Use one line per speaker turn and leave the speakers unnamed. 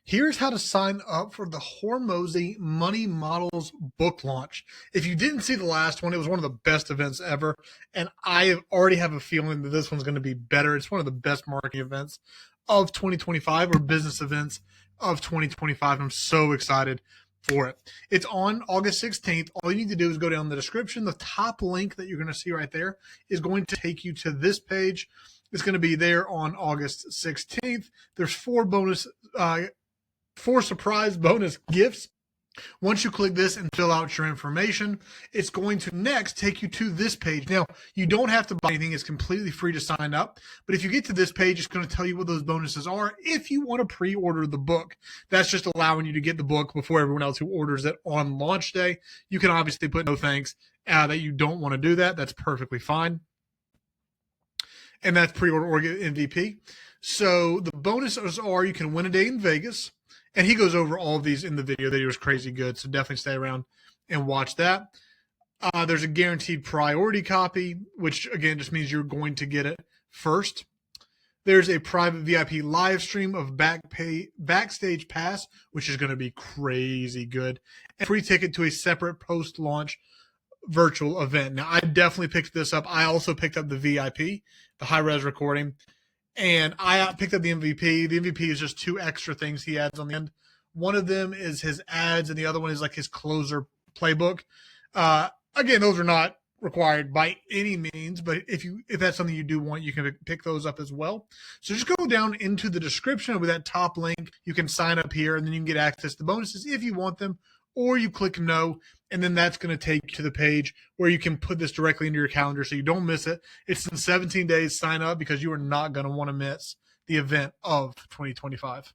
Here's how to sign up for the Hormozi Money Models book launch. If you didn't see the last one, it was one of the best events ever, and I already have a feeling that this one's going to be better. It's one of the best marketing events of 2025 or business events of 2025. I'm so excited for it. It's on August 16th. All you need to do is go down the description. The top link that you're going to see right there is going to take you to this page. It's going to be there on August 16th. There's four surprise bonus gifts. Once you click this and fill out your information, it's going to next take you to this page. Now, you don't have to buy anything. It's completely free to sign up. But if you get to this page, it's going to tell you what those bonuses are if you want to pre-order the book. That's just allowing you to get the book before everyone else who orders it on launch day. You can obviously put no thanks that you don't want to do that. That's perfectly fine. And that's pre-order or get MVP. So the bonuses are you can win a day in Vegas. And he goes over all of these in the video. That he was crazy good. So definitely stay around and watch that. There's a guaranteed priority copy, which again just means you're going to get it first. There's a private VIP live stream of Backstage Pass, which is going to be crazy good. And free ticket to a separate post-launch virtual event. Now, I definitely picked this up. I also picked up the VIP, the high-res recording. And I picked up the MVP. The MVP is just two extra things he adds on the end. One of them is his ads, and the other one is like his closer playbook. Again, those are not required by any means, but if that's something you do want, you can pick those up as well. So just go down into the description with that top link. You can sign up here, and then you can get access to bonuses if you want them, or you click no, and then that's going to take you to the page where you can put this directly into your calendar so you don't miss it. It's in 17 days. Sign up because you are not going to want to miss the event of 2025.